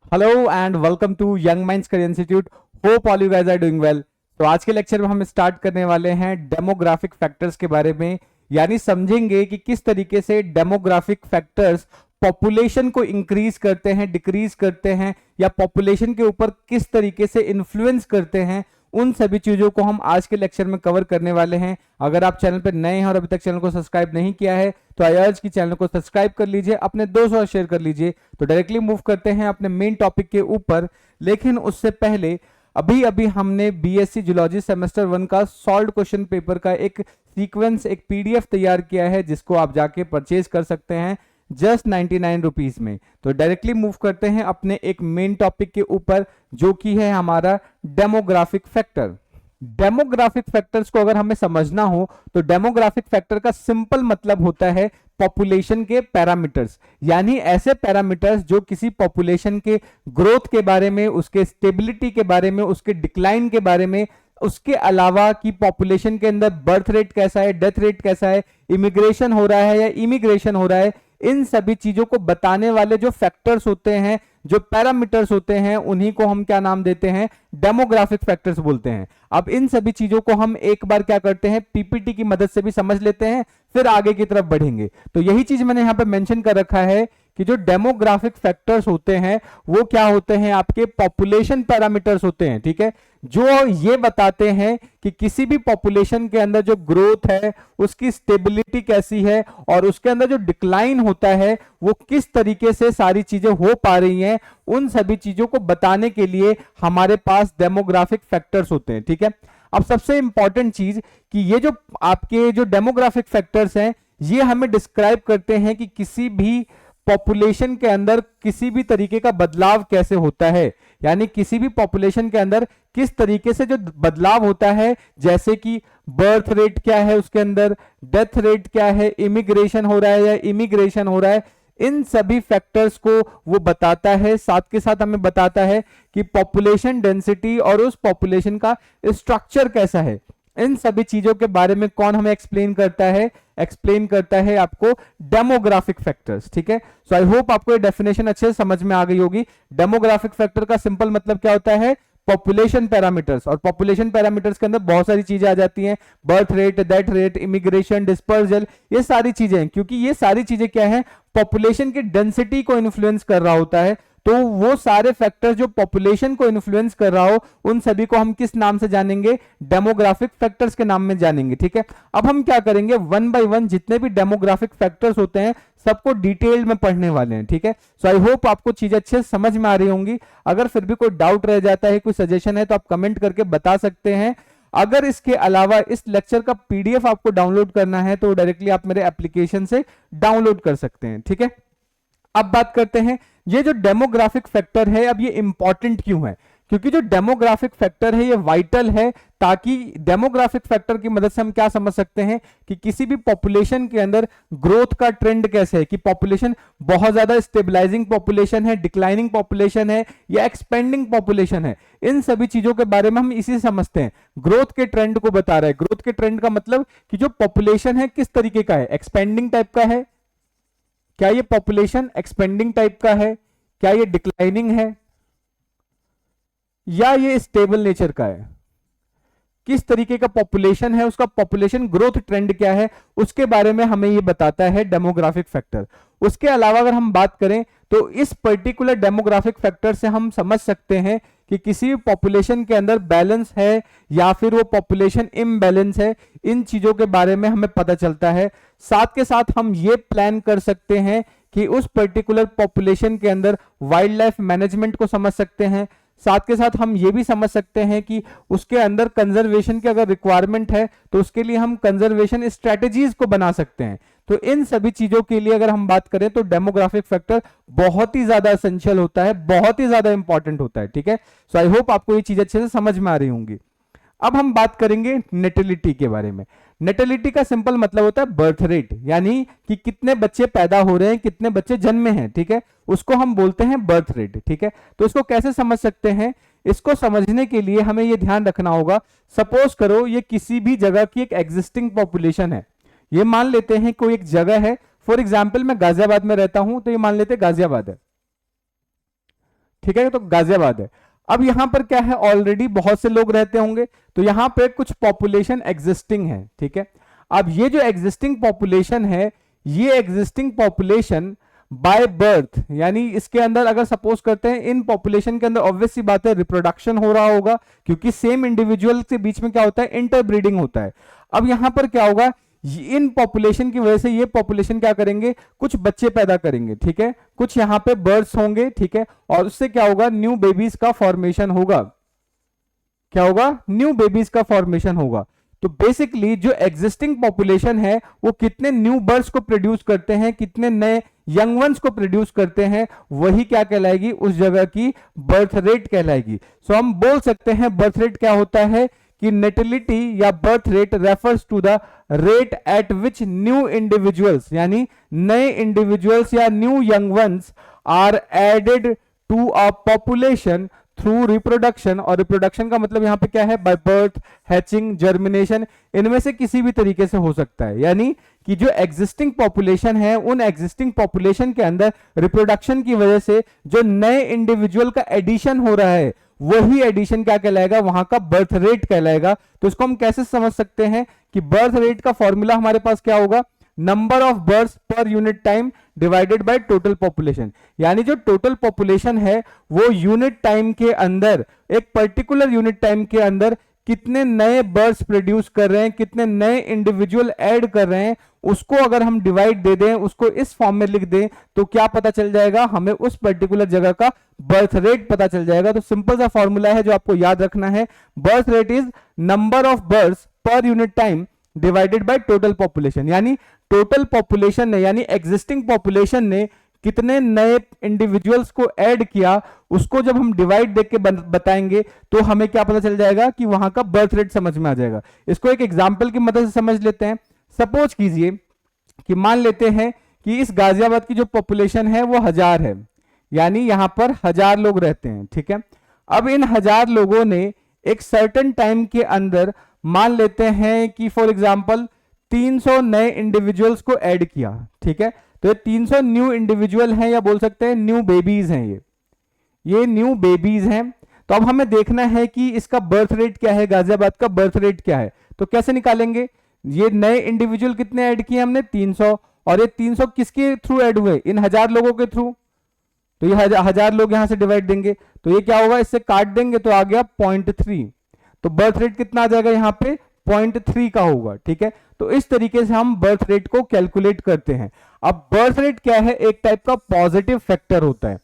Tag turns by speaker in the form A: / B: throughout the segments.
A: Hello and welcome to Young Minds Career Institute. Hope all you guys are doing well. तो आज के lecture में हम start करने वाले हैं डेमोग्राफिक फैक्टर्स के बारे में, यानी समझेंगे कि किस तरीके से डेमोग्राफिक फैक्टर्स पॉपुलेशन को इंक्रीज करते हैं, डिक्रीज करते हैं, या पॉपुलेशन के ऊपर किस तरीके से इन्फ्लुएंस करते हैं। उन सभी चीजों को हम आज के लेक्चर में कवर करने वाले हैं। अगर आप चैनल पर नए हैं और अभी तक चैनल को सब्सक्राइब नहीं किया है तो आई अर्ज की चैनल को सब्सक्राइब कर लीजिए, अपने दोस्तों और शेयर कर लीजिए। तो डायरेक्टली मूव करते हैं अपने मेन टॉपिक के ऊपर। लेकिन उससे पहले अभी अभी हमने बीएससी जूलॉजी सेमेस्टर 1 का सॉल्व क्वेश्चन पेपर का एक सीक्वेंस, एक पीडीएफ तैयार किया है, जिसको आप जाके परचेज कर सकते हैं जस्ट 99 रुपीज में। तो डायरेक्टली मूव करते हैं अपने एक मेन टॉपिक के ऊपर, जो कि है हमारा डेमोग्राफिक फैक्टर। डेमोग्राफिक फैक्टर्स को अगर हमें समझना हो तो डेमोग्राफिक फैक्टर का सिंपल मतलब होता है पॉपुलेशन के पैरामीटर्स, यानी ऐसे पैरामीटर्स जो किसी पॉपुलेशन के ग्रोथ के बारे में, उसके स्टेबिलिटी के बारे में, उसके डिक्लाइन के बारे में, उसके अलावा कि पॉपुलेशन के अंदर बर्थ रेट कैसा है, डेथ रेट कैसा है, इमिग्रेशन हो रहा है या इमिग्रेशन हो रहा है, इन सभी चीजों को बताने वाले जो फैक्टर्स होते हैं, जो पैरामीटर्स होते हैं, उन्हीं को हम क्या नाम देते हैं? डेमोग्राफिक फैक्टर्स बोलते हैं। अब इन सभी चीजों को हम एक बार क्या करते हैं, पीपीटी की मदद से भी समझ लेते हैं, फिर आगे की तरफ बढ़ेंगे। तो यही चीज मैंने यहां पे मेंशन कर रखा है कि जो डेमोग्राफिक फैक्टर्स होते हैं वो क्या होते हैं? आपके पॉपुलेशन पैरामीटर्स होते हैं, ठीक है, जो ये बताते हैं कि किसी भी पॉपुलेशन के अंदर जो ग्रोथ है उसकी स्टेबिलिटी कैसी है, और उसके अंदर जो डिक्लाइन होता है वो किस तरीके से सारी चीजें हो पा रही हैं। उन सभी चीजों को बताने के लिए हमारे पास डेमोग्राफिक फैक्टर्स होते हैं, ठीक है। अब सबसे इंपॉर्टेंट चीज कि ये जो आपके जो डेमोग्राफिक फैक्टर्स हैं ये हमें डिस्क्राइब करते हैं कि किसी भी पॉपुलेशन के अंदर किसी भी तरीके का बदलाव कैसे होता है, यानी किसी भी पॉपुलेशन के अंदर किस तरीके से जो बदलाव होता है, जैसे कि बर्थ रेट क्या है उसके अंदर, डेथ रेट क्या है, इमिग्रेशन हो रहा है या इमिग्रेशन हो रहा है, इन सभी फैक्टर्स को वो बताता है। साथ के साथ हमें बताता है कि पॉपुलेशन डेंसिटी और उस पॉपुलेशन का स्ट्रक्चर कैसा है। इन सभी चीजों के बारे में कौन हमें एक्सप्लेन करता है? एक्सप्लेन करता है आपको डेमोग्राफिक फैक्टर्स, ठीक है। सो आई होप आपको ये डेफिनेशन अच्छे से समझ में आ गई होगी। डेमोग्राफिक फैक्टर का सिंपल मतलब क्या होता है? Population parameters. और पॉपुलेशन पैरामीटर्स के अंदर बहुत सारी चीजें आ जाती हैं, birth rate, death rate, immigration, dispersal, ये सारी चीजें, क्योंकि ये सारी चीजें क्या है? पॉपुलेशन की डेंसिटी को इन्फ्लुएंस कर रहा होता है। तो वो सारे फैक्टर्स जो पॉपुलेशन को इन्फ्लुएंस कर रहा हो, उन सभी को हम किस नाम से जानेंगे? डेमोग्राफिक फैक्टर्स के नाम में जानेंगे, ठीक है। अब हम क्या करेंगे, वन बाय वन जितने भी डेमोग्राफिक फैक्टर्स होते हैं सबको डिटेल में पढ़ने वाले हैं, ठीक है। सो आई होप आपको चीजें अच्छे से समझ में आ रही होंगी। अगर फिर भी कोई डाउट रह जाता है, कोई सजेशन है, तो आप कमेंट करके बता सकते हैं। अगर इसके अलावा इस लेक्चर का पीडीएफ आपको डाउनलोड करना है तो डायरेक्टली आप मेरे एप्लीकेशन से डाउनलोड कर सकते हैं, ठीक है। अब बात करते हैं, ये जो डेमोग्राफिक फैक्टर है, अब ये इंपॉर्टेंट क्यों है? क्योंकि जो डेमोग्राफिक फैक्टर है ये वाइटल है, ताकि डेमोग्राफिक फैक्टर की मदद से हम क्या समझ सकते हैं कि किसी भी पॉपुलेशन के अंदर ग्रोथ का ट्रेंड कैसे है, कि पॉपुलेशन बहुत ज्यादा स्टेबलाइजिंग पॉपुलेशन है, डिक्लाइनिंग पॉपुलेशन है, या एक्सपेंडिंग पॉपुलेशन है। इन सभी चीजों के बारे में हम इसी से समझते हैं। ग्रोथ के ट्रेंड को बता रहा है। ग्रोथ के ट्रेंड का मतलब कि जो पॉपुलेशन है किस तरीके का है, एक्सपेंडिंग टाइप का है, क्या ये पॉपुलेशन एक्सपेंडिंग टाइप का है, क्या ये डिक्लाइनिंग है, या ये स्टेबल नेचर का है, किस तरीके का पॉपुलेशन है, उसका पॉपुलेशन ग्रोथ ट्रेंड क्या है, उसके बारे में हमें ये बताता है डेमोग्राफिक फैक्टर। उसके अलावा अगर हम बात करें तो इस पर्टिकुलर डेमोग्राफिक फैक्टर से हम समझ सकते हैं कि किसी भी पॉपुलेशन के अंदर बैलेंस है या फिर वो पॉपुलेशन इम्बैलेंस है। इन चीजों के बारे में हमें पता चलता है। साथ के साथ हम ये प्लान कर सकते हैं कि उस पर्टिकुलर पॉपुलेशन के अंदर वाइल्ड लाइफ मैनेजमेंट को समझ सकते हैं। साथ के साथ हम ये भी समझ सकते हैं कि उसके अंदर कंजर्वेशन की अगर रिक्वायरमेंट है तो उसके लिए हम कंजर्वेशन स्ट्रेटेजीज को बना सकते हैं। तो इन सभी चीजों के लिए अगर हम बात करें तो डेमोग्राफिक फैक्टर बहुत ही ज्यादा एसेंशियल होता है, बहुत ही ज्यादा इंपॉर्टेंट होता है, ठीक है। सो आई होप आपको ये चीज अच्छे से समझ में आ रही होंगी। अब हम बात करेंगे नेटिलिटी के बारे में। नेटिलिटी का सिंपल मतलब होता है बर्थ रेट, यानी कि कितने बच्चे पैदा हो रहे हैं, कितने बच्चे जन्मे हैं, ठीक है, उसको हम बोलते हैं बर्थ रेट, ठीक है। तो इसको कैसे समझ सकते हैं? इसको समझने के लिए हमें यह ध्यान रखना होगा, सपोज करो ये किसी भी जगह की एक एग्जिस्टिंग पॉपुलेशन है। ये मान लेते हैं कोई एक जगह है, फॉर एग्जाम्पल मैं गाजियाबाद में रहता हूं, तो ये मान लेते हैं गाजियाबाद है। ठीक है, तो गाजियाबाद है। अब यहाँ पर क्या है, ऑलरेडी बहुत से लोग रहते होंगे, तो यहाँ पे कुछ पॉपुलेशन एग्जिस्टिंग है, ठीक है। अब ये जो एग्जिस्टिंग पॉपुलेशन है, ये एग्जिस्टिंग पॉपुलेशन बाय बर्थ, यानी इसके अंदर अगर सपोज करते हैं इन पॉपुलेशन के अंदर ऑब्वियस सी बात है रिप्रोडक्शन हो रहा होगा, क्योंकि सेम इंडिविजुअल के बीच में क्या होता है, इंटरब्रीडिंग होता है। अब यहां पर क्या होगा, इन पॉपुलेशन की वजह से ये पॉपुलेशन क्या करेंगे, कुछ बच्चे पैदा करेंगे, ठीक है, कुछ यहां पे बर्ड्स होंगे, ठीक है, और उससे क्या होगा, न्यू बेबीज का फॉर्मेशन होगा। क्या होगा, न्यू बेबीज का फॉर्मेशन होगा। तो बेसिकली जो एग्जिस्टिंग पॉपुलेशन है वो कितने न्यू बर्ड्स को प्रोड्यूस करते हैं, कितने नए यंग वंस को प्रोड्यूस करते हैं, वही क्या कहलाएगी, उस जगह की बर्थ रेट कहलाएगी। सो हम बोल सकते हैं बर्थ रेट क्या होता है कि नेटिलिटी या birth rate refers to the rate at which new individuals, यानी नए इंडिविजुअल्स या new young ones are added to a population through reproduction. और रिप्रोडक्शन का मतलब यहां पे क्या है, बाय बर्थ, हैचिंग, जर्मिनेशन, इनमें से किसी भी तरीके से हो सकता है। यानी कि जो एग्जिस्टिंग पॉपुलेशन है, उन एग्जिस्टिंग पॉपुलेशन के अंदर रिप्रोडक्शन की वजह से जो नए इंडिविजुअल का एडिशन हो रहा है, वही एडिशन क्या कहलाएगा, वहां का बर्थ रेट कहलाएगा। तो इसको हम कैसे समझ सकते हैं कि बर्थ रेट का फॉर्मूला हमारे पास क्या होगा, number of birds per unit time divided by total population. यानी जो टोटल पॉपुलेशन है वो यूनिट टाइम के अंदर, एक पर्टिकुलर यूनिट टाइम के अंदर कितने नए बर्ड्स प्रोड्यूस कर रहे हैं, कितने नए इंडिविजुअल ऐड कर रहे हैं, उसको अगर हम डिवाइड दे दें, उसको इस फॉर्म में लिख दें, तो क्या पता चल जाएगा, हमें उस पर्टिकुलर जगह का बर्थ रेट पता चल जाएगा। तो सिंपल सा फॉर्मूला है जो आपको याद रखना है, birth rate is number of birds per unit time divided by total population. यानी टोटल पॉपुलेशन ने, यानी एग्जिस्टिंग पॉपुलेशन ने कितने नए इंडिविजुअल्स को ऐड किया, उसको जब हम डिवाइड देख के बताएंगे तो हमें क्या पता चल जाएगा कि वहां का बर्थ रेट समझ में आ जाएगा। इसको एक एग्जांपल की मदद से समझ लेते हैं। सपोज कीजिए कि मान लेते हैं कि इस गाजियाबाद की जो पॉपुलेशन है वो 1000 है, यानी यहां पर 1000 लोग रहते हैं, ठीक है। अब इन 1000 लोगों ने एक सर्टेन टाइम के अंदर मान लेते हैं कि फॉर एग्जाम्पल 300 नए इंडिविजुअल्स को ऐड किया, ठीक है। तो ये 300 न्यू इंडिविजुअल हैं, या बोल सकते हैं न्यू बेबीज हैं, ये न्यू बेबीज हैं। तो अब हमें देखना है कि इसका बर्थ रेट क्या है, गाजियाबाद का बर्थ रेट क्या है। तो कैसे निकालेंगे, ये नए इंडिविजुअल कितने ऐड किए हमने, 300, और ये 300 किसके थ्रू ऐड हुए, इन 1000 लोगों के थ्रू। तो ये 1000 लोग यहां से डिवाइड देंगे, तो ये क्या होगा, इससे काट देंगे तो आ गया 0.3। तो बर्थ रेट कितना आ जाएगा, यहां पे 0.3 का होगा, ठीक है। तो इस तरीके से हम बर्थ रेट को कैलकुलेट करते हैं। अब बर्थ रेट क्या है, एक टाइप का पॉजिटिव फैक्टर होता है।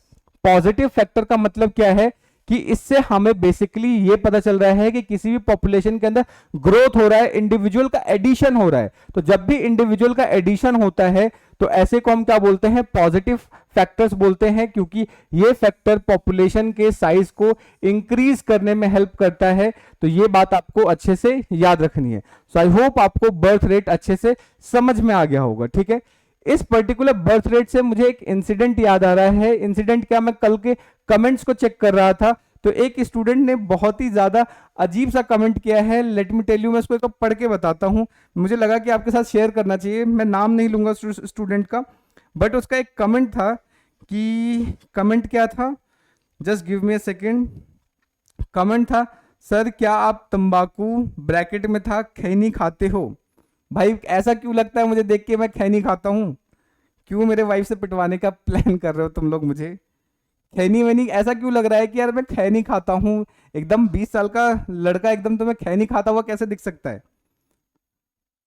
A: पॉजिटिव फैक्टर का मतलब क्या है कि इससे हमें बेसिकली ये पता चल रहा है कि किसी भी पॉपुलेशन के अंदर ग्रोथ हो रहा है, इंडिविजुअल का एडिशन हो रहा है। तो जब भी इंडिविजुअल का एडिशन होता है तो ऐसे को हम क्या बोलते हैं, पॉजिटिव फैक्टर्स बोलते हैं, क्योंकि ये फैक्टर पॉपुलेशन के साइज को इंक्रीज करने में हेल्प करता है। तो ये बात आपको अच्छे से याद रखनी है। सो आई होप आपको बर्थ रेट अच्छे से समझ में आ गया होगा, ठीक है। इस पर्टिकुलर बर्थ रेट से मुझे एक इंसिडेंट याद आ रहा है। इंसिडेंट क्या, मैं कल के कमेंट्स को चेक कर रहा था, तो एक स्टूडेंट ने बहुत ही ज्यादा अजीब सा कमेंट किया है। लेट मी टेल यू, मैं इसको एक पढ़ के बताता हूं, मुझे लगा कि आपके साथ शेयर करना चाहिए। मैं नाम नहीं लूंगा स्टूडेंट का, बट उसका एक कमेंट था कि, कमेंट क्या था, just give me a second. Comment था, सर क्या आप तंबाकू ब्रैकेट में था खैनी खाते हो। भाई ऐसा क्यों लगता है मुझे देख के मैं खैनी खाता हूं, क्यों मेरे वाइफ से पिटवाने का प्लान कर रहे हो तुम लोग मुझे, खैनी वैनी ऐसा क्यों लग रहा है कि यार मैं खैनी खाता हूं। एकदम 20 साल का लड़का एकदम तुम्हें खैनी खाता हुआ कैसे दिख सकता है।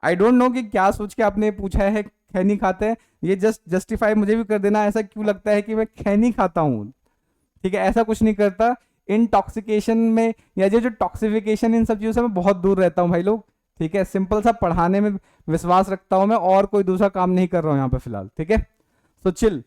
A: आई डोंट नो कि क्या सोच के आपने पूछा है खैनी खाते हैं, ये जस्ट जस्टिफाई मुझे भी कर देना, ऐसा क्यों लगता है कि मैं खैनी खाता हूं, ठीक है। ऐसा कुछ नहीं करता। इंटॉक्सिकेशन में या जो टॉक्सिफिकेशन, इन सब चीजों से मैं बहुत दूर रहता हूं भाई लोग, ठीक है। सिंपल सा पढ़ाने में विश्वास रखता हूं मैं, और कोई दूसरा काम नहीं कर रहा हूं यहाँ पे फिलहाल, ठीक है। So chill.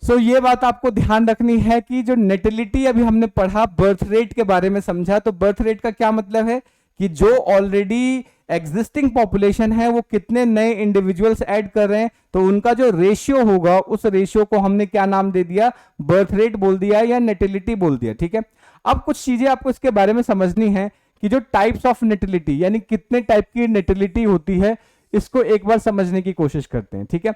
A: सो ये बात आपको ध्यान रखनी है कि जो नेटिलिटी अभी हमने पढ़ा, बर्थ रेट के बारे में समझा, तो बर्थ रेट का क्या मतलब है कि जो ऑलरेडी एग्जिस्टिंग पॉपुलेशन है वो कितने नए इंडिविजुअल्स ऐड कर रहे हैं, तो उनका जो रेशियो होगा, उस रेशियो को हमने क्या नाम दे दिया, बर्थ रेट बोल दिया या नेटिलिटी बोल दिया, ठीक है। अब कुछ चीजें आपको इसके बारे में समझनी है कि जो टाइप्स ऑफ नेटिलिटी, यानी कितने टाइप की नेटिलिटी होती है, इसको एक बार समझने की कोशिश करते हैं, ठीक है।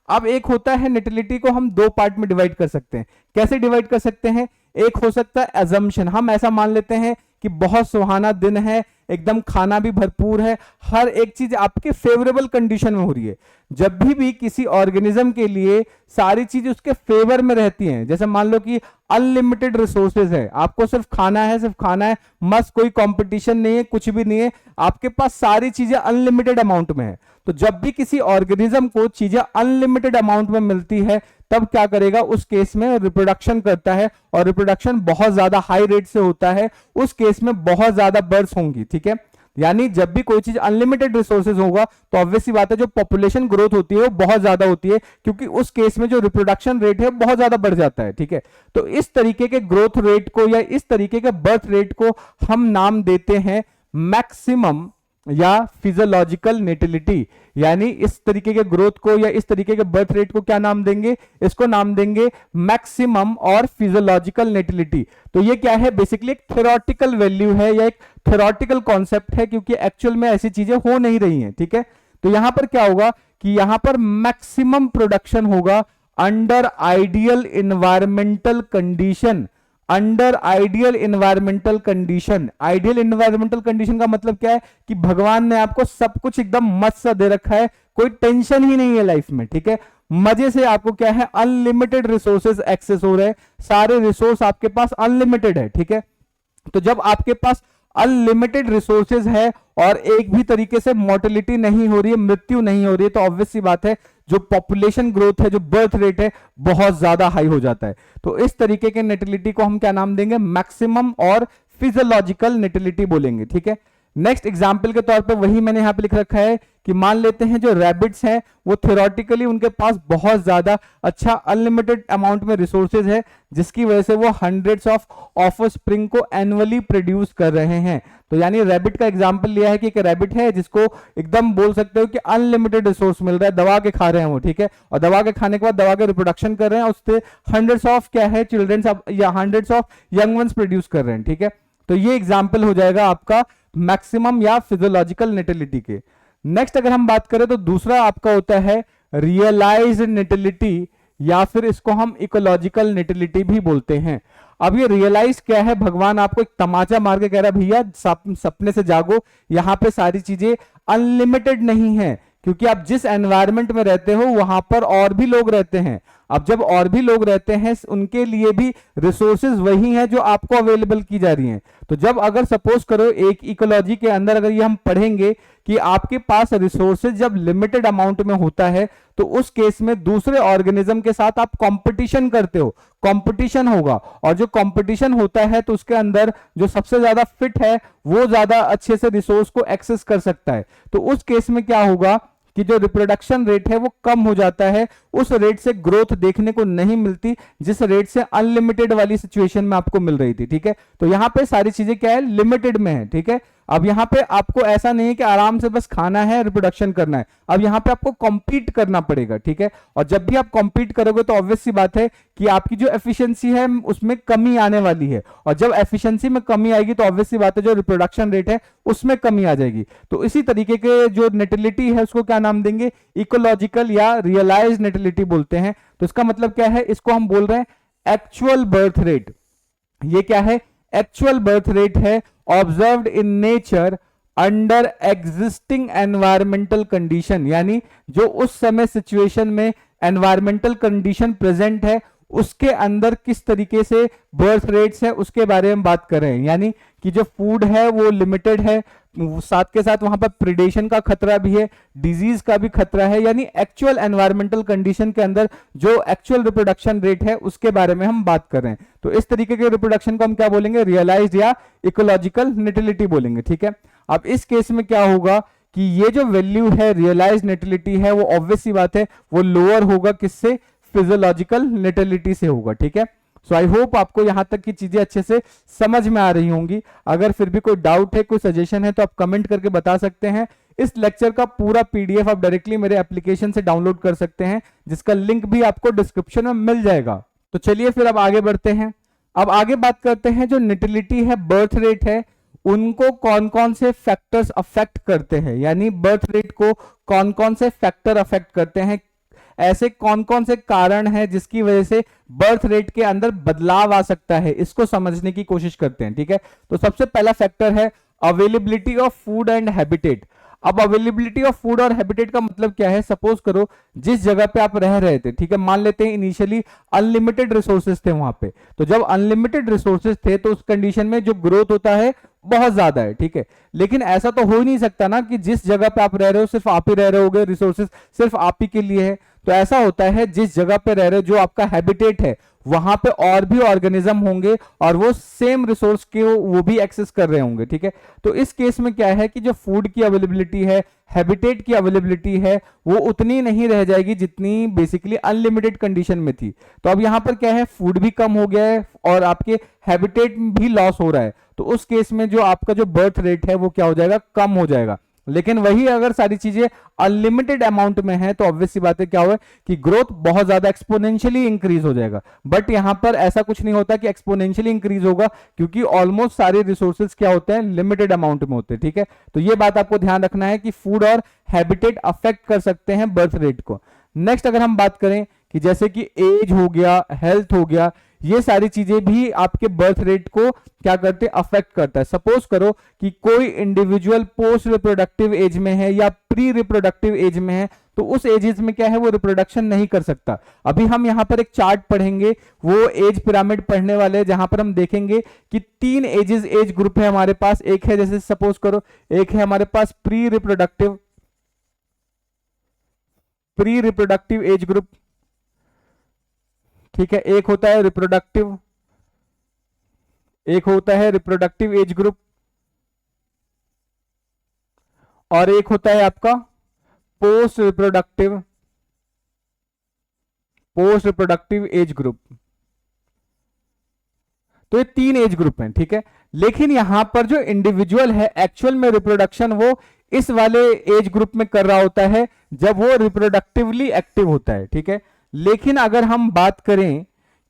A: अब एक होता है नेटिलिटी को हम दो पार्ट में डिवाइड कर सकते हैं। कैसे डिवाइड कर सकते हैं, एक हो सकता है assumption, हम ऐसा मान लेते हैं कि बहुत सुहाना दिन है, एकदम खाना भी भरपूर है, हर एक चीज आपके फेवरेबल कंडीशन में हो रही है। जब भी किसी ऑर्गेनिज्म के लिए सारी चीज उसके फेवर में रहती हैं, जैसे मान लो कि अनलिमिटेड रिसोर्सेज है, आपको सिर्फ खाना है, सिर्फ खाना है, मस्त, कोई कंपटीशन नहीं है, कुछ भी नहीं है, आपके पास सारी चीजें अनलिमिटेड अमाउंट में है। तो जब भी किसी ऑर्गेनिज्म को चीजें अनलिमिटेड अमाउंट में मिलती है, तब क्या करेगा, उस केस में रिप्रोडक्शन करता है, और रिप्रोडक्शन बहुत ज्यादा हाई रेट से होता है, उस केस में बहुत ज्यादा बर्ड्स होंगी। ठीक है, यानी जब भी कोई चीज अनलिमिटेड रिसोर्सेज होगा तो ऑब्वियस सी बात है जो पॉपुलेशन ग्रोथ होती है वो बहुत ज्यादा होती है, क्योंकि उस केस में जो रिप्रोडक्शन रेट है बहुत ज्यादा बढ़ जाता है। ठीक है, तो इस तरीके के ग्रोथ रेट को या इस तरीके के बर्थ रेट को हम नाम देते हैं मैक्सिमम या फिजियोलॉजिकल नेटिलिटी। यानी इस तरीके के ग्रोथ को या इस तरीके के बर्थ रेट को क्या नाम देंगे, इसको नाम देंगे मैक्सिमम और फिजियोलॉजिकल नेटिलिटी। तो ये क्या है, बेसिकली एक थ्योरेटिकल वैल्यू है या एक थ्योरेटिकल कॉन्सेप्ट है, क्योंकि एक्चुअल में ऐसी चीजें हो नहीं रही हैं। ठीक है, तो यहां पर क्या होगा कि यहां पर मैक्सिमम प्रोडक्शन होगा under ideal environmental condition. Under ideal environmental condition, ideal environmental condition का मतलब क्या है कि भगवान ने आपको सब कुछ एकदम मस्त सा दे रखा है, कोई टेंशन ही नहीं है लाइफ में। ठीक है, मजे से आपको क्या है, अनलिमिटेड रिसोर्सेज एक्सेस हो रहे हैं, सारे रिसोर्स आपके पास अनलिमिटेड है। ठीक है, तो जब आपके पास अनलिमिटेड रिसोर्सेज है और एक भी तरीके से मोर्टेलिटी नहीं हो रही है, मृत्यु नहीं हो रही है, तो ऑब्वियस सी बात है जो पॉपुलेशन ग्रोथ है, जो बर्थ रेट है, बहुत ज्यादा हाई हो जाता है। तो इस तरीके के नेटिलिटी को हम क्या नाम देंगे, मैक्सिमम और फिजियोलॉजिकल नेटिलिटी बोलेंगे। ठीक है, नेक्स्ट एग्जाम्पल के तौर पर वही मैंने यहां पे लिख रखा है कि मान लेते हैं जो रैबिट्स हैं वो थ्योरेटिकली उनके पास बहुत ज्यादा अच्छा अनलिमिटेड अमाउंट में रिसोर्सेज है, जिसकी वजह से वो हंड्रेड्स ऑफ ऑफस्प्रिंग को एनुअली प्रोड्यूस कर रहे हैं। तो यानी रैबिट का एग्जांपल लिया है कि एक रैबिट है जिसको एकदम बोल सकते हो कि अनलिमिटेड रिसोर्स मिल रहा है, दबा के खा रहे हैं वो। ठीक है, और दबा के खाने के बाद दबा के रिप्रोडक्शन कर रहे हैं, उससे हंड्रेड्स ऑफ क्या है चिल्ड्रंस या hundreds of young ones produce कर रहे हैं। ठीक है, तो ये एग्जाम्पल हो जाएगा आपका मैक्सिमम या फिजियोलॉजिकल नेटिलिटी के। नेक्स्ट अगर हम बात करें तो दूसरा आपका होता है रियलाइज्ड नेटिलिटी, या फिर इसको हम इकोलॉजिकल नेटिलिटी भी बोलते हैं। अब ये रियलाइज क्या है, भगवान आपको एक तमाचा मार के कह रहा है भैया सपने से जागो, यहां पे सारी चीजें अनलिमिटेड नहीं है, क्योंकि आप जिस एनवायरनमेंट में रहते हो वहां पर और भी लोग रहते हैं। अब जब और भी लोग रहते हैं उनके लिए भी रिसोर्सेज वही हैं जो आपको अवेलेबल की जा रही हैं। तो जब अगर सपोज करो एक इकोलॉजी के अंदर अगर ये हम पढ़ेंगे कि आपके पास रिसोर्सेज जब लिमिटेड अमाउंट में होता है तो उस केस में दूसरे ऑर्गेनिज्म के साथ आप कंपटीशन करते हो, कंपटीशन होगा, और जो कंपटीशन होता है तो उसके अंदर जो सबसे ज्यादा फिट है वो ज्यादा अच्छे से रिसोर्स को एक्सेस कर सकता है। तो उस केस में क्या होगा कि जो रिप्रोडक्शन रेट है वो कम हो जाता है, उस रेट से ग्रोथ देखने को नहीं मिलती जिस रेट से अनलिमिटेड वाली सिचुएशन में आपको मिल रही थी। ठीक है, तो यहां पे सारी चीजें क्या है, लिमिटेड में है। ठीक है, अब यहां पे आपको ऐसा नहीं है कि आराम से बस खाना है, रिप्रोडक्शन करना है, अब यहां पे आपको कॉम्पीट करना पड़ेगा। ठीक है, और जब भी आप कॉम्पीट करोगे तो ऑब्वियस सी बात है कि आपकी जो एफिशिएंसी है उसमें कमी आने वाली है, और जब एफिशिएंसी में कमी आएगी तो ऑब्वियस सी बात है जो रिप्रोडक्शन रेट है उसमें कमी आ जाएगी। तो इसी तरीके के जो नेटिलिटी है उसको क्या नाम देंगे, इकोलॉजिकल या रियलाइज्ड नेटिलिटी बोलते हैं। तो इसका मतलब क्या है, इसको हम बोल रहे हैं एक्चुअल बर्थ रेट। ये क्या है, एक्चुअल बर्थ रेट है observed in nature under existing environmental condition, यानी जो उस समय सिचुएशन में एनवायरमेंटल कंडीशन प्रेजेंट है उसके अंदर किस तरीके से बर्थ रेट्स है उसके बारे में बात कर रहे हैं। यानी कि जो फूड है वो लिमिटेड है, साथ के साथ वहां पर प्रिडेशन का खतरा भी है, डिजीज का भी खतरा है, यानी एक्चुअल एनवायरमेंटल कंडीशन के अंदर जो एक्चुअल रिप्रोडक्शन रेट है उसके बारे में हम बात कर रहे हैं। तो इस तरीके के रिप्रोडक्शन को हम क्या बोलेंगे, रियलाइज्ड या इकोलॉजिकल नेटिलिटी बोलेंगे। ठीक है, अब इस केस में क्या होगा कि ये जो वैल्यू है रियलाइज्ड नेटिलिटी है वो ऑब्वियस सी बात है वो लोअर होगा, किससे, फिजियोलॉजिकल नेटिलिटी से होगा। ठीक है, सो आई होप आपको यहां तक की चीजें अच्छे से समझ में आ रही होंगी। अगर फिर भी कोई डाउट है, कोई सजेशन है तो आप कमेंट करके बता सकते हैं। इस लेक्चर का पूरा पीडीएफ आप डायरेक्टली मेरे एप्लीकेशन से डाउनलोड कर सकते हैं, जिसका लिंक भी आपको डिस्क्रिप्शन में मिल जाएगा। तो चलिए फिर अब आगे बढ़ते हैं। अब आगे बात करते हैं जो नेटिलिटी है, बर्थ रेट है, उनको कौन कौन से फैक्टर्स अफेक्ट करते हैं, यानी बर्थ रेट को कौन कौन से फैक्टर अफेक्ट करते हैं, ऐसे कौन कौन से कारण हैं जिसकी वजह से बर्थ रेट के अंदर बदलाव आ सकता है, इसको समझने की कोशिश करते हैं। ठीक है, तो सबसे पहला फैक्टर है availability of food and habitat. अब अवेलेबिलिटी ऑफ फूड और हैबिटेट का मतलब क्या है? सपोज करो जिस जगह पे आप रह रहे थे, ठीक है, मान लेते हैं इनिशियली अनलिमिटेड रिसोर्सेज थे वहां पे, तो जब अनलिमिटेड रिसोर्सेज थे तो उस कंडीशन में जो ग्रोथ होता है बहुत ज्यादा है। ठीक है, लेकिन ऐसा तो हो ही नहीं सकता ना कि जिस जगह पे आप रह रहे हो सिर्फ आप ही रह रहे होगे, रिसोर्सेज सिर्फ आप ही के लिए है। तो ऐसा होता है जिस जगह पे रह रहे हो, जो आपका हैबिटेट है, वहां पे और भी ऑर्गेनिज्म होंगे और वो सेम रिसोर्स के वो भी एक्सेस कर रहे होंगे। ठीक है, तो इस केस में क्या है कि जो फूड की अवेलेबिलिटी है, हैबिटेट की अवेलेबिलिटी है, वो उतनी नहीं रह जाएगी जितनी बेसिकली अनलिमिटेड कंडीशन में थी। तो अब यहां पर क्या है, फूड भी कम हो गया है और आपके हैबिटेट भी लॉस हो रहा है, तो उस केस में जो आपका जो बर्थ रेट है वो क्या हो जाएगा, कम हो जाएगा। लेकिन वही अगर सारी चीजें अनलिमिटेड अमाउंट में है तो ऑब्वियस सी बात है क्या हुआ कि ग्रोथ बहुत ज्यादा एक्सपोनेंशियली इंक्रीज हो जाएगा। बट यहां पर ऐसा कुछ नहीं होता कि एक्सपोनेंशियली इंक्रीज होगा, क्योंकि ऑलमोस्ट सारे रिसोर्सेज क्या होते हैं, लिमिटेड अमाउंट में होते हैं। ठीक है, तो ये बात आपको ध्यान रखना है कि फूड और हैबिटेट अफेक्ट कर सकते हैं बर्थ रेट को। नेक्स्ट अगर हम बात करें कि जैसे कि एज हो गया, हेल्थ हो गया, ये सारी चीजें भी आपके बर्थ रेट को क्या करते हैं, अफेक्ट करता है। सपोज करो कि कोई इंडिविजुअल पोस्ट रिप्रोडक्टिव एज में है या प्री रिप्रोडक्टिव एज में है, तो उस एजेस में क्या है, वो रिप्रोडक्शन नहीं कर सकता। अभी हम यहां पर एक चार्ट पढ़ेंगे, वो एज पिरामिड पढ़ने वाले हैं, जहां पर हम देखेंगे कि 3 एज ग्रुप है हमारे पास। एक है जैसे सपोज करो, एक है हमारे पास प्री रिप्रोडक्टिव एज ग्रुप, ठीक है, एक होता है रिप्रोडक्टिव एज ग्रुप, और एक होता है आपका पोस्ट रिप्रोडक्टिव एज ग्रुप। तो ये 3 एज ग्रुप हैं। ठीक है, लेकिन यहां पर जो इंडिविजुअल है एक्चुअल में रिप्रोडक्शन वो इस वाले एज ग्रुप में कर रहा होता है जब वो रिप्रोडक्टिवली एक्टिव होता है। ठीक है, लेकिन अगर हम बात करें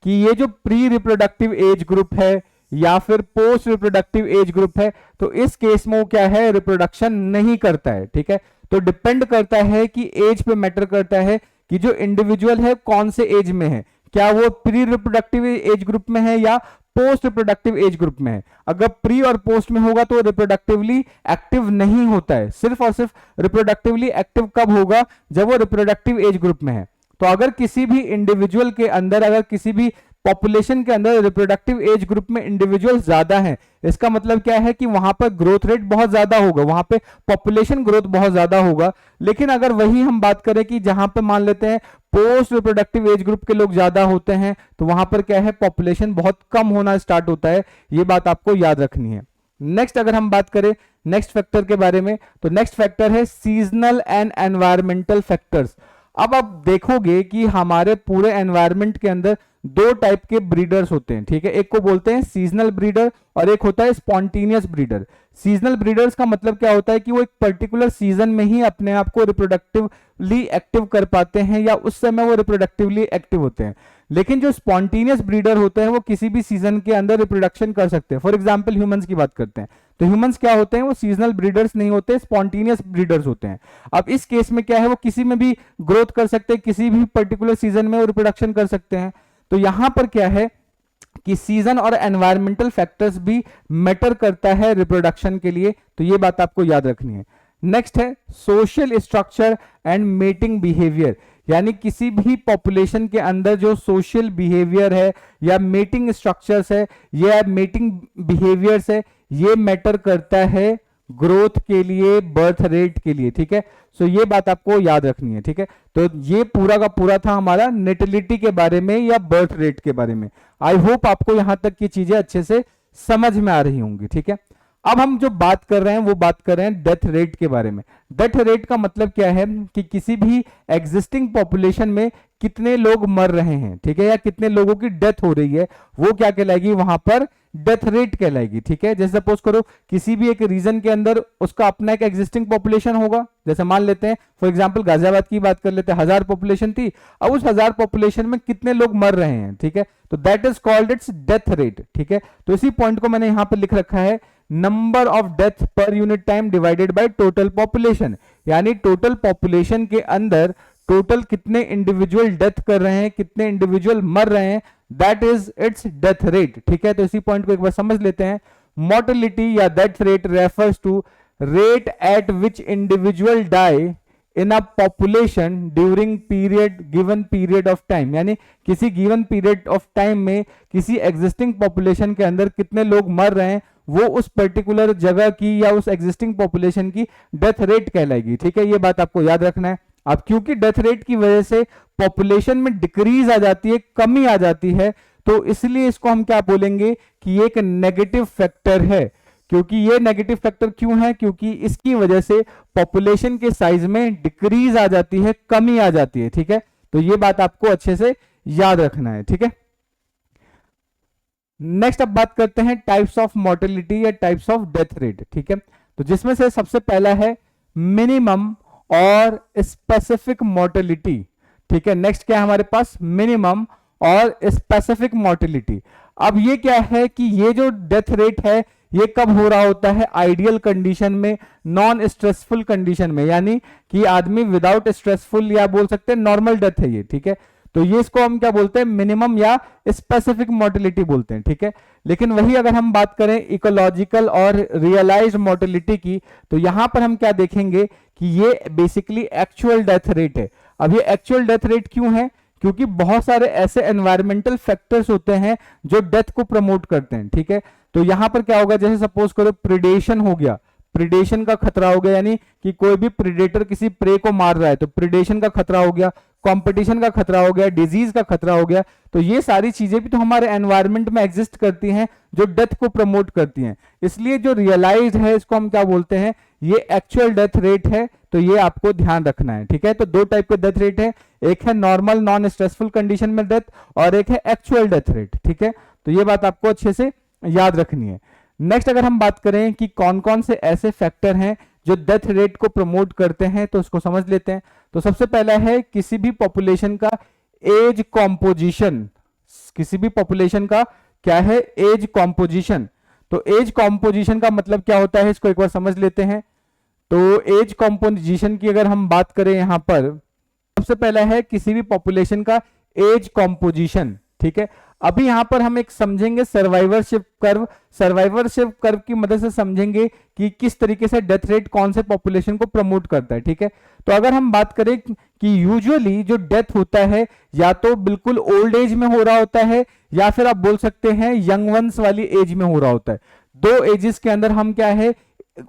A: कि ये जो प्री रिप्रोडक्टिव एज ग्रुप है या फिर पोस्ट रिप्रोडक्टिव एज ग्रुप है, तो इस केस में वो क्या है, रिप्रोडक्शन नहीं करता है। ठीक है, तो डिपेंड करता है कि एज पे मैटर करता है कि जो इंडिविजुअल है कौन से एज में है, क्या वो प्री रिप्रोडक्टिव एज ग्रुप में है या पोस्ट रिप्रोडक्टिव एज ग्रुप में है। अगर प्री और पोस्ट में होगा तो रिप्रोडक्टिवली एक्टिव नहीं होता है, सिर्फ और सिर्फ रिप्रोडक्टिवली एक्टिव कब होगा, जब वो रिप्रोडक्टिव एज ग्रुप में है। तो अगर किसी भी इंडिविजुअल के अंदर, अगर किसी भी पॉपुलेशन के अंदर रिप्रोडक्टिव एज ग्रुप में इंडिविजुअल ज्यादा हैं, इसका मतलब क्या है कि वहां पर ग्रोथ रेट बहुत ज्यादा होगा, वहां पे पॉपुलेशन ग्रोथ बहुत ज्यादा होगा। लेकिन अगर वही हम बात करें कि जहां पे मान लेते हैं पोस्ट रिप्रोडक्टिव एज ग्रुप के लोग ज्यादा होते हैं, तो वहां पर क्या है, पॉपुलेशन बहुत कम होना स्टार्ट होता है। ये बात आपको याद रखनी है। नेक्स्ट अगर हम बात करें नेक्स्ट फैक्टर के बारे में, तो नेक्स्ट फैक्टर है सीजनल एंड एनवायरमेंटल फैक्टर्स। अब आप देखोगे कि हमारे पूरे एनवायरनमेंट के अंदर 2 टाइप के ब्रीडर्स होते हैं। ठीक है, एक को बोलते हैं सीजनल ब्रीडर और एक होता है स्पॉन्टेनियस ब्रीडर। सीजनल ब्रीडर्स का मतलब क्या होता है कि वो एक पर्टिकुलर सीजन में ही अपने आप को रिप्रोडक्टिवली एक्टिव कर पाते हैं या उस समय वो रिप्रोडक्टिवली एक्टिव होते हैं। लेकिन जो स्पॉन्टेनियस ब्रीडर होते हैं वो किसी भी सीजन के अंदर रिप्रोडक्शन कर सकते हैं। फॉर एग्जाम्पल ह्यूमंस की बात करते हैं, तो ह्यूमंस क्या होते हैं, वो सीजनल ब्रीडर्स नहीं होते, स्पॉन्टेनियस ब्रीडर्स होते हैं। अब इस केस में क्या है, वो किसी में भी ग्रोथ कर सकते हैं, किसी भी पर्टिकुलर सीजन में वो रिप्रोडक्शन कर सकते हैं। तो यहां पर क्या है कि सीजन और एनवायरमेंटल फैक्टर्स भी मैटर करता है रिप्रोडक्शन के लिए, तो ये बात आपको याद रखनी है। नेक्स्ट है social structure and mating behaviour, यानी किसी भी पॉपुलेशन के अंदर जो सोशल बिहेवियर है या मेटिंग स्ट्रक्चर्स है या मेटिंग बिहेवियर्स है, ये मैटर करता है ग्रोथ के लिए, बर्थ रेट के लिए। ठीक है, सो ये बात आपको याद रखनी है। ठीक है, तो ये पूरा का पूरा था हमारा नेटिलिटी के बारे में या बर्थ रेट के बारे में। आई होप आपको यहां तक की चीजें अच्छे से समझ में आ रही होंगी। ठीक है, अब हम जो बात कर रहे हैं वो बात कर रहे हैं डेथ रेट के बारे में। डेथ रेट का मतलब क्या है कि किसी भी एग्जिस्टिंग पॉपुलेशन में कितने लोग मर रहे हैं, ठीक है, या कितने लोगों की डेथ हो रही है, वो क्या कहलाएगी, वहां पर डेथ रेट कहलाएगी। ठीक है, जैसे सपोज करो किसी भी एक रीजन के अंदर उसका अपना एक एग्जिस्टिंग पॉपुलेशन होगा, जैसे मान लेते हैं फॉर एग्जांपल गाजियाबाद की बात कर लेते हैं, 1000 पॉपुलेशन थी, अब उस 1000 पॉपुलेशन में कितने लोग मर रहे हैं, ठीक है, तो that is called its death rate. ठीक है, तो इसी पॉइंट को मैंने यहां पर लिख रखा है, number of death per unit time divided by total population, यानी टोटल पॉपुलेशन के अंदर टोटल कितने इंडिविजुअल डेथ कर रहे हैं, कितने इंडिविजुअल मर रहे हैं, that is it's death rate. ठीक है, तो इसी पॉइंट को एक बार समझ लेते हैं। मोर्टेलिटी या death rate refers to rate at which individual die in a population during period given period of time, यानी किसी गिवन पीरियड ऑफ टाइम में किसी एग्जिस्टिंग पॉपुलेशन के अंदर कितने लोग मर रहे हैं, वो उस पर्टिकुलर जगह की या उस एग्जिस्टिंग पॉपुलेशन की डेथ रेट कहलाएगी। ठीक है, ये बात आपको याद रखना है। अब क्योंकि डेथ रेट की वजह से पॉपुलेशन में डिक्रीज आ जाती है, कमी आ जाती है, तो इसलिए इसको हम क्या बोलेंगे कि ये एक नेगेटिव फैक्टर है। क्योंकि ये नेगेटिव फैक्टर क्यों है, क्योंकि इसकी वजह से पॉपुलेशन के साइज में डिक्रीज आ जाती है, कमी आ जाती है। ठीक है, तो ये बात आपको अच्छे से याद रखना है। ठीक है, नेक्स्ट अब बात करते हैं टाइप्स ऑफ मोर्टेलिटी या टाइप्स ऑफ डेथ रेट। ठीक है, तो जिसमें से सबसे पहला है मिनिमम और स्पेसिफिक मोर्टेलिटी। ठीक है, नेक्स्ट क्या है हमारे पास, मिनिमम और स्पेसिफिक मोर्टेलिटी। अब ये क्या है कि ये जो डेथ रेट है ये कब हो रहा होता है, आइडियल कंडीशन में, नॉन स्ट्रेसफुल कंडीशन में, यानी कि आदमी विदाउट स्ट्रेसफुल या बोल सकते हैं नॉर्मल डेथ है ये। ठीक है, तो ये इसको हम क्या बोलते हैं, मिनिमम या स्पेसिफिक मोर्टेलिटी बोलते हैं। ठीक है, लेकिन वही अगर हम बात करें इकोलॉजिकल और रियलाइज्ड मोर्टेलिटी की, तो यहां पर हम क्या देखेंगे कि ये बेसिकली एक्चुअल डेथ रेट है। अब ये एक्चुअल डेथ रेट क्यों है, क्योंकि बहुत सारे ऐसे एनवायरमेंटल फैक्टर्स होते हैं जो डेथ को प्रमोट करते हैं। ठीक है, तो यहां पर क्या होगा, जैसे सपोज करो प्रिडेशन हो गया, प्रिडेशन का खतरा हो गया, यानी कि कोई भी प्रिडेटर किसी प्रे को मार रहा है तो प्रिडेशन का खतरा हो गया, कंपटीशन का खतरा हो गया, डिजीज का खतरा हो गया। तो ये सारी चीजें भी तो हमारे एनवायरनमेंट में एग्जिस्ट करती हैं जो डेथ को प्रमोट करती हैं। इसलिए जो रियलाइज्ड है इसको हम क्या बोलते हैं, ये एक्चुअल डेथ रेट है। तो ये आपको ध्यान रखना है। ठीक है, तो दो टाइप के डेथ रेट है, एक है नॉर्मल नॉन स्ट्रेसफुल कंडीशन में डेथ और एक है एक्चुअल डेथ रेट। ठीक है, तो ये बात आपको अच्छे से याद रखनी है। नेक्स्ट अगर हम बात करें कि कौन कौन से ऐसे फैक्टर हैं जो डेथ रेट को प्रमोट करते हैं, तो उसको समझ लेते हैं। तो सबसे पहला है किसी भी पॉपुलेशन का एज कॉम्पोजिशन। किसी भी पॉपुलेशन का क्या है, एज कॉम्पोजिशन। तो एज कॉम्पोजिशन का मतलब क्या होता है, इसको एक बार समझ लेते हैं। तो एज कॉम्पोजिशन की अगर हम बात करें यहां पर, सबसे पहला है किसी भी पॉपुलेशन का एज कॉम्पोजिशन। ठीक है, अभी यहां पर हम एक समझेंगे सर्वाइवरशिप कर्व। सर्वाइवरशिप कर्व की मदद से समझेंगे कि किस तरीके से डेथ रेट कौन से पॉपुलेशन को प्रमोट करता है। ठीक है, तो अगर हम बात करें कि यूजुअली जो डेथ होता है या तो बिल्कुल ओल्ड एज में हो रहा होता है या फिर आप बोल सकते हैं यंग वंस वाली एज में हो रहा होता है। दो एजेस के अंदर हम क्या है,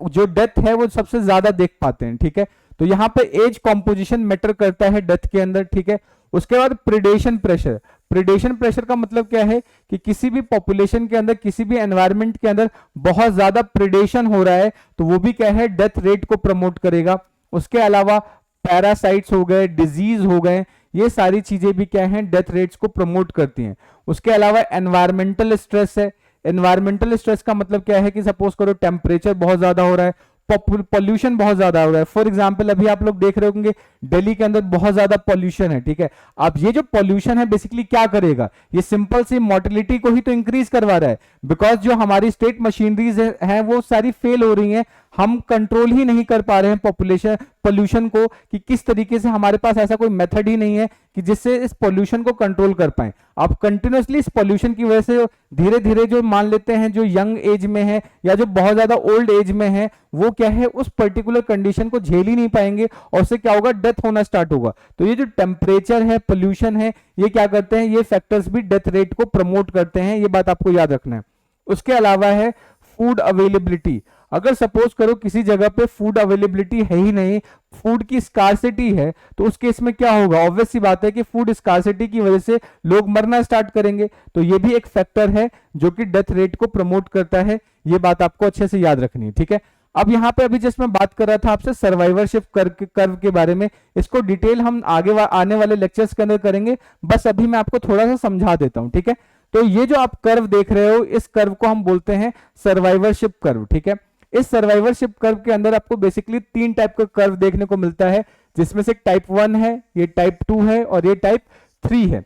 A: जो डेथ है वो सबसे ज्यादा देख पाते हैं। ठीक है, तो यहां पे एज कॉम्पोजिशन मैटर करता है डेथ के अंदर। ठीक है, उसके बाद प्रिडेशन प्रेशर। प्रिडेशन प्रेशर का मतलब क्या है कि किसी भी पॉपुलेशन के अंदर, किसी भी एनवायरनमेंट के अंदर बहुत ज्यादा प्रिडेशन हो रहा है तो वो भी क्या है, डेथ रेट को प्रमोट करेगा। उसके अलावा पैरासाइट्स हो गए, डिजीज हो गए, ये सारी चीजें भी क्या हैं, डेथ रेट्स को प्रमोट करती हैं। उसके अलावा एनवायरमेंटल स्ट्रेस है। एनवायरमेंटल स्ट्रेस का मतलब क्या है कि सपोज करो टेम्परेचर बहुत ज्यादा हो रहा है, पॉल्यूशन बहुत ज्यादा हो रहा है। फॉर एग्जांपल अभी आप लोग देख रहे होंगे दिल्ली के अंदर बहुत ज्यादा पॉल्यूशन है। ठीक है, अब ये जो पॉल्यूशन है बेसिकली क्या करेगा, ये सिंपल सी मोर्टेलिटी को ही तो इंक्रीज करवा रहा है। बिकॉज जो हमारी स्टेट मशीनरीज है वो सारी फेल हो रही हैं, हम कंट्रोल ही नहीं कर पा रहे हैं पॉल्यूशन को, कि किस तरीके से हमारे पास ऐसा कोई मेथड ही नहीं है कि जिससे इस पॉल्यूशन को कंट्रोल कर पाए। आप कंटिन्यूसली इस पॉल्यूशन की वजह से धीरे धीरे जो मान लेते हैं जो यंग एज में है या जो बहुत ज्यादा ओल्ड एज में है वो क्या है, उस पर्टिकुलर कंडीशन को झेल ही नहीं पाएंगे और उससे क्या होगा, डेथ होना स्टार्ट होगा। तो ये जो टेम्परेचर है, पोल्यूशन है, ये क्या करते हैं, ये फैक्टर्स भी डेथ रेट को प्रमोट करते हैं। ये बात आपको याद रखना है। उसके अलावा है फूड अवेलेबिलिटी। अगर सपोज करो किसी जगह पे फूड अवेलेबिलिटी है ही नहीं, फूड की स्कार्सिटी है, तो उस केस में क्या होगा, ऑब्वियस सी बात है कि फूड स्कार्सिटी की वजह से लोग मरना स्टार्ट करेंगे। तो ये भी एक फैक्टर है जो कि डेथ रेट को प्रमोट करता है। ये बात आपको अच्छे से याद रखनी है। ठीक है, अब यहाँ पे अभी जिस मैं बात कर रहा था आपसे सर्वाइवरशिप कर्व के बारे में, इसको डिटेल हम आगे आने वाले लेक्चर्स के अंदर करेंगे। बस अभी मैं आपको थोड़ा सा समझा देता हूं। ठीक है, तो ये जो आप कर्व देख रहे हो, इस कर्व को हम बोलते हैं सर्वाइवरशिप कर्व। ठीक है, इस सर्वाइवरशिप कर्व के अंदर आपको बेसिकली तीन टाइप का कर्व देखने को मिलता है, जिसमें से टाइप 1 है, ये टाइप 2 है और ये टाइप 3 है।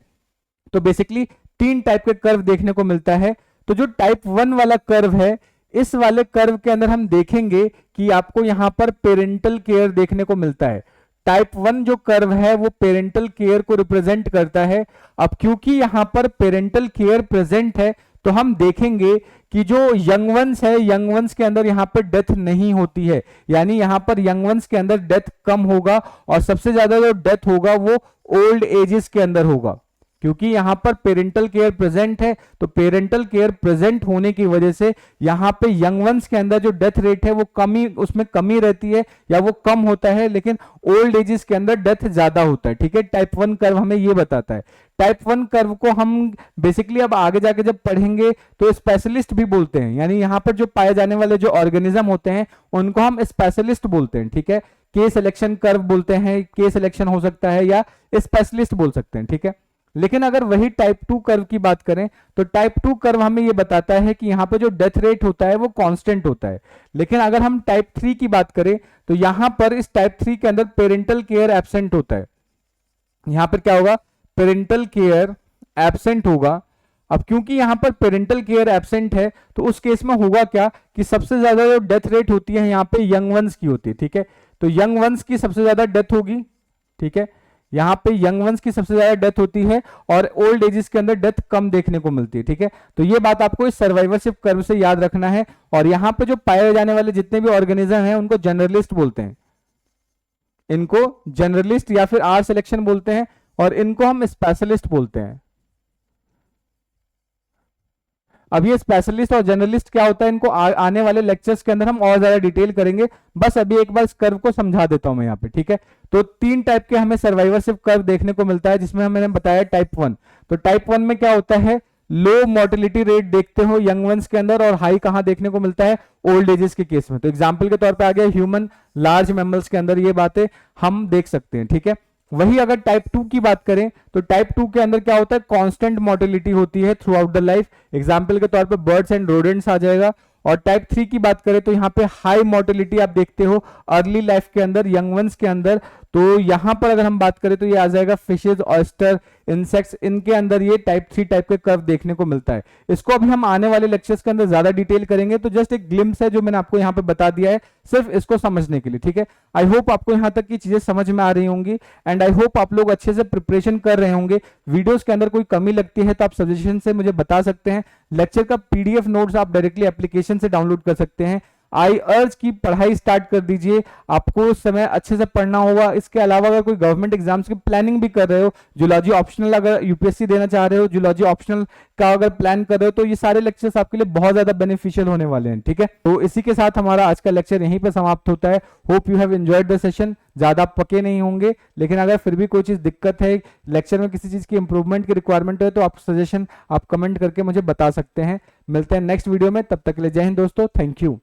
A: तो बेसिकली तीन टाइप के कर्व देखने को मिलता है। तो जो टाइप 1 वाला कर्व है, इस वाले कर्व के अंदर हम देखेंगे कि आपको यहां पर पेरेंटल केयर देखने को मिलता है। टाइप 1 जो कर्व है वो पेरेंटल केयर को रिप्रेजेंट करता है। अब क्योंकि यहां पर पेरेंटल केयर प्रेजेंट है तो हम देखेंगे कि जो यंग वंस है, यंग वंस के अंदर यहां पर डेथ नहीं होती है, यानी यहां पर यंग वंस के अंदर डेथ कम होगा और सबसे ज्यादा जो डेथ होगा वो ओल्ड एजेस के अंदर होगा। क्योंकि यहां पर पेरेंटल केयर प्रेजेंट है तो पेरेंटल केयर प्रेजेंट होने की वजह से यहां पे यंग वंस के अंदर जो डेथ रेट है वो कमी, उसमें कमी रहती है या वो कम होता है, लेकिन ओल्ड एजेस के अंदर डेथ ज्यादा होता है। ठीक है, टाइप 1 कर्व हमें ये बताता है। टाइप 1 कर्व को हम बेसिकली अब आगे जाके जब पढ़ेंगे तो स्पेशलिस्ट भी बोलते हैं, यानी यहां पर जो पाए जाने वाले जो ऑर्गेनिज्म होते हैं उनको हम स्पेशलिस्ट बोलते हैं। ठीक है, के सिलेक्शन कर्व बोलते हैं, के सिलेक्शन हो सकता है या स्पेशलिस्ट बोल सकते हैं। ठीक है, लेकिन अगर वही टाइप 2 कर्व की बात करें तो टाइप 2 कर्व हमें यह बताता है कि यहां पे जो डेथ रेट होता है वो कांस्टेंट होता है। लेकिन अगर हम टाइप 3 की बात करें तो यहां पर इस टाइप 3 के अंदर पेरेंटल केयर एब्सेंट होता है। यहां पर क्या होगा, पेरेंटल केयर एब्सेंट होगा। अब क्योंकि यहां पर पेरेंटल केयर एब्सेंट है तो उस केस में होगा क्या कि सबसे ज्यादा जो डेथ रेट होती है यहां पे यंग वंस की होती है। ठीक है, तो यंग वंस की सबसे ज्यादा डेथ होगी। ठीक है, यहां पे यंग वंस की सबसे ज्यादा डेथ होती है और ओल्ड एजेस के अंदर डेथ कम देखने को मिलती है। ठीक है, तो ये बात आपको इस सर्वाइवरशिप कर्व से याद रखना है। और यहां पे जो पाए जाने वाले जितने भी ऑर्गेनिज्म हैं उनको जनरलिस्ट बोलते हैं, इनको जनरलिस्ट या फिर आर सिलेक्शन बोलते हैं और इनको हम स्पेशलिस्ट बोलते हैं। अब ये स्पेशलिस्ट और जर्नलिस्ट क्या होता है इनको आने वाले लेक्चर्स के अंदर हम और ज्यादा डिटेल करेंगे। बस अभी एक बार इस कर्व को समझा देता हूं मैं यहाँ पे। ठीक है, तो 3 टाइप के हमें सर्वाइवरशिप कर्व देखने को मिलता है, जिसमें मैंने बताया टाइप 1। तो टाइप 1 में क्या होता है, लो मोर्टिलिटी रेट देखते हो यंग वंस के अंदर और हाई कहां देखने को मिलता है, ओल्ड एजेस के केस में। तो एग्जाम्पल के तौर पर आ गया ह्यूमन, लार्ज मैमल्स के अंदर ये बातें हम देख सकते हैं। ठीक है, वही अगर टाइप 2 की बात करें तो टाइप 2 के अंदर क्या होता है, कांस्टेंट मोर्टिलिटी होती है through out the life. Example के तौर पे बर्ड्स एंड रोडेंट्स आ जाएगा। और टाइप 3 की बात करें तो यहाँ पे हाई मोर्टिलिटी आप देखते हो अर्ली लाइफ के अंदर, यंग वंस के अंदर। तो यहां पर अगर हम बात करें तो ये आ जाएगा फिशेज, ऑयस्टर, इंसेक्ट्स, इनके अंदर ये टाइप 3 टाइप के कर्व देखने को मिलता है। इसको अभी हम आने वाले लेक्चर्स के अंदर ज्यादा डिटेल करेंगे, तो जस्ट एक ग्लिम्स है जो मैंने आपको यहाँ पे बता दिया है सिर्फ इसको समझने के लिए। ठीक है, आई होप आपको यहाँ तक की चीजें समझ में आ रही होंगी एंड आई होप आप लोग अच्छे से प्रिपरेशन कर रहे होंगे। वीडियोस के अंदर कोई कमी लगती है तो आप सजेशन से मुझे बता सकते हैं। लेक्चर का पीडीएफ नोट्स आप डायरेक्टली एप्लीकेशन से डाउनलोड कर सकते हैं। आई अर्ज की पढ़ाई स्टार्ट कर दीजिए, आपको उस समय अच्छे से पढ़ना होगा। इसके अलावा अगर कोई गवर्नमेंट एग्जाम्स की प्लानिंग भी कर रहे हो, जूलॉजी ऑप्शनल अगर यूपीएससी देना चाह रहे हो, जूलॉजी ऑप्शनल का अगर प्लान कर रहे हो, तो ये सारे लेक्चर्स आपके लिए बहुत ज्यादा बेनिफिशियल होने वाले हैं। ठीक है, तो इसी के साथ हमारा आज का लेक्चर यहीं पर समाप्त होता है। Hope you have enjoyed the session. ज्यादा पके नहीं होंगे, लेकिन अगर फिर भी कोई चीज दिक्कत है, लेक्चर में किसी चीज की इंप्रूवमेंट की रिक्वायरमेंट है, तो आप सजेशन आप कमेंट करके मुझे बता सकते हैं। मिलते हैं नेक्स्ट वीडियो में, तब तक के लिए जय हिंद दोस्तों, थैंक यू।